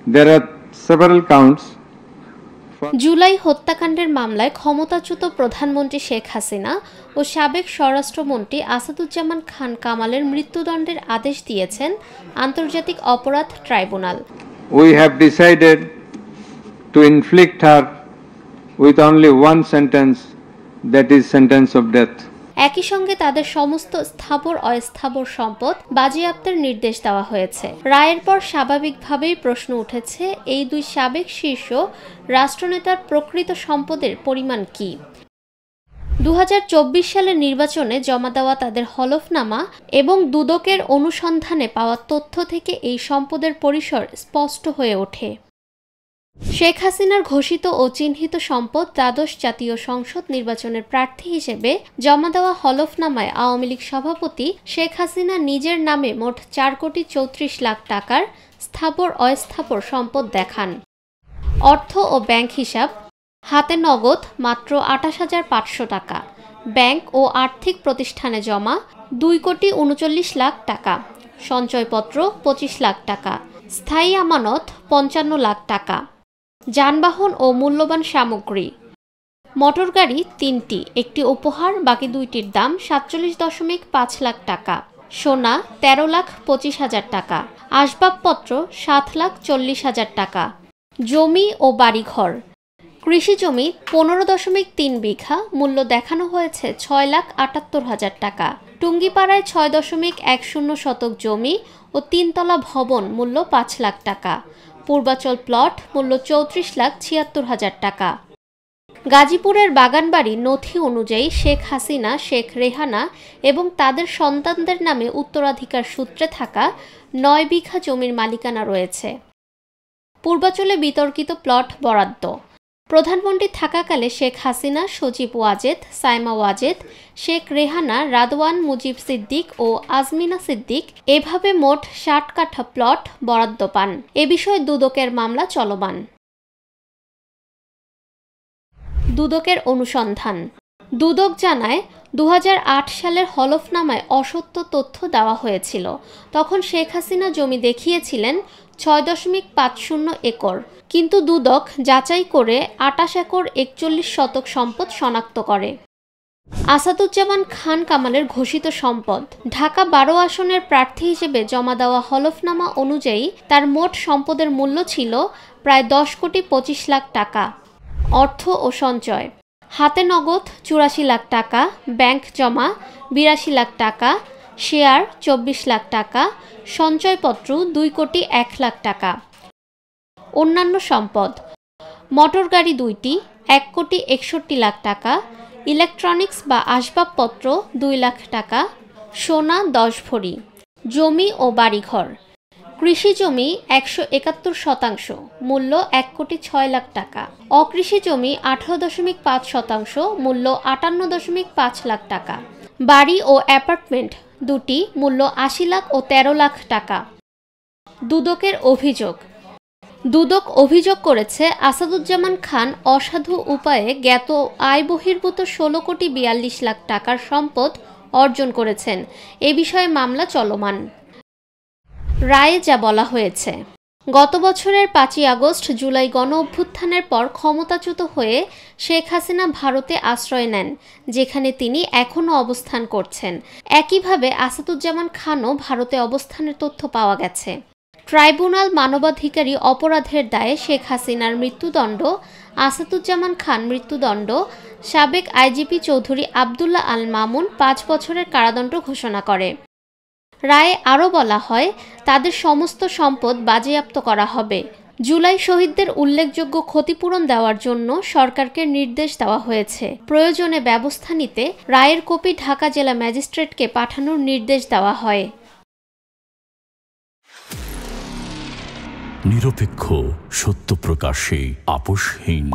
There are several counts. July হত্যাকাণ্ডের মামলায় ক্ষমতাচ্যুত প্রধানমন্ত্রী শেখ হাসিনা ও সাবেক স্বরাষ্ট্রমন্ত্রী আসাদুজ্জামান খান কামালের মৃত্যুদণ্ডের আদেশ দিয়েছেন আন্তর্জাতিক অপরাধ tribunal. We have decided to inflict her with only one sentence, that is sentence of death. একই সঙ্গে তাদের সমস্ত স্থাবর অস্থাবর সম্পদ বাজেয়াপ্তের নির্দেশ দেওয়া হয়েছে। রায়ের পর স্বাভাবিকভাবেই প্রশ্ন উঠেছে, এই দুই সাবেক শীর্ষ রাষ্ট্রনেতার প্রকৃত সম্পদের পরিমাণ কি? 2024 সালের নির্বাচনে জমা দেওয়া তাদের হলফনামা এবং দুদকের অনুসন্ধানে পাওয়া তথ্য থেকে এই সম্পদের পরিসর স্পষ্ট হয়ে ওঠে। শেখ হাসিনার ঘোষিত ও চিহ্নিত সম্পদ দ্বাদশ জাতীয় সংসদ নির্বাচনের প্রার্থী হিসেবে জমা দেওয়া হলফনামায় আওয়ামী লীগ সভাপতি শেখ হাসিনা নিজের নামে মোট 4,34,00,000 টাকার স্থাবর অস্থাবর সম্পদ দেখান। অর্থ ও ব্যাংক হিসাব: হাতে নগদ মাত্র 28,500 টাকা, ব্যাংক ও আর্থিক প্রতিষ্ঠানে জমা 2,39,00,000 টাকা, সঞ্চয়পত্র 25,00,000 টাকা, স্থায়ী আমানত 55,00,000 টাকা, যানবাহন ও মূল্যবান সামগ্রী: মোটর গাড়ি 3টি, একটি উপহার, বাকি 2টির দাম 47.5 টাকা, সোনা 13,25,000 টাকা, আসবাবপত্র 7,40,000 টাকা, জমি ও বাড়িঘর: কৃষি জমি 15.3 বিঘা, মূল্য দেখানো হয়েছে 6,78,000 টাকা, টুঙ্গিপাড়ায় 6.10 শতক জমি ও 3তলা ভবন, মূল্য 5 লাখ টাকা, পূর্বাচল প্লট, মূল্য 34,76,000 টাকা। গাজীপুরের বাগানবাড়ি নথি অনুযায়ী শেখ হাসিনা, শেখ রেহানা এবং তাদের সন্তানদের নামে উত্তরাধিকার সূত্রে থাকা 9 বিঘা জমির মালিকানা রয়েছে। পূর্বাচলে বিতর্কিত প্লট বরাদ্দ: প্রধানমন্ত্রী থাকাকালে শেখ হাসিনা, সজীব ওয়াজেদ, সাইমা ওয়াজেদ, শেখ রেহানা, রাদওয়ান, মুজিব সিদ্দিক ও আজমিনা সিদ্দিক এভাবে মোট 60 কাঠা প্লট বরাদ্দ পান। এ বিষয়ে দুদকের মামলা চলমান। দুদকের অনুসন্ধান: দুদক জানায় 2008 সালের হলফনামায় অসত্য তথ্য দেওয়া হয়েছিল। তখন শেখ হাসিনা জমি দেখিয়েছিলেন 6.50 একর, কিন্তু দুদক যাচাই করে 28 একর 41 শতক সম্পদ শনাক্ত করে। আসাদুজ্জামান খান কামালের ঘোষিত সম্পদ: ঢাকা 12 আসনের প্রার্থী হিসেবে জমা দেওয়া হলফনামা অনুযায়ী তার মোট সম্পদের মূল্য ছিল প্রায় 10,25,00,000 টাকা। অর্থ ও সঞ্চয়: হাতে নগদ 84 লাখ টাকা, ব্যাংক জমা 82 লাখ টাকা, শেয়ার 24 লাখ টাকা, সঞ্চয়পত্র 2,01,00,000 টাকা। অন্যান্য সম্পদ: মোটর গাড়ি 2টি, 1,61,00,000 টাকা, ইলেকট্রনিক্স বা আসবাবপত্র 2 লাখ টাকা, সোনা 10 ভরি, জমি ও বাড়িঘর: কৃষি জমি 171 শতাংশ, মূল্য 1,06,00,000 টাকা, অকৃষি জমি 18.5 শতাংশ, মূল্য 58.5 লাখ টাকা, বাড়ি ও অ্যাপার্টমেন্ট 2টি, মূল্য 80 লাখ ও 13 লাখ টাকা। দুদকের অভিযোগ: দুদক অভিযোগ করেছে আসাদুজ্জামান খান অসাধু উপায়ে জ্ঞাত আয় বহির্ভূত 16,42,00,000 টাকার সম্পদ অর্জন করেছেন। এ বিষয়ে মামলা চলমান। রায়ে যা বলা হয়েছে: গত বছরের 5ই আগস্ট জুলাই গণ অভ্যুত্থানের পর ক্ষমতাচ্যুত হয়ে শেখ হাসিনা ভারতে আশ্রয় নেন, যেখানে তিনি এখনও অবস্থান করছেন। একইভাবে আসাদুজ্জামান খানও ভারতে অবস্থানের তথ্য পাওয়া গেছে। ট্রাইব্যুনাল মানবাধিকারী অপরাধের দায়ে শেখ হাসিনার মৃত্যুদণ্ড, আসাদুজ্জামান খান মৃত্যুদণ্ড, সাবেক আইজিপি চৌধুরী আবদুল্লাহ আল মামুন 5 বছরের কারাদণ্ড ঘোষণা করে। রায়ে আরও বলা হয়, তাদের সমস্ত সম্পদ বাজেয়াপ্ত করা হবে। জুলাই শহীদদের উল্লেখযোগ্য ক্ষতিপূরণ দেওয়ার জন্য সরকারকে নির্দেশ দেওয়া হয়েছে। প্রয়োজনে ব্যবস্থা নিতে রায়ের কপি ঢাকা জেলা ম্যাজিস্ট্রেটকে পাঠানোর নির্দেশ দেওয়া হয়। নিরপেক্ষ, সত্য প্রকাশে আপোষহীন।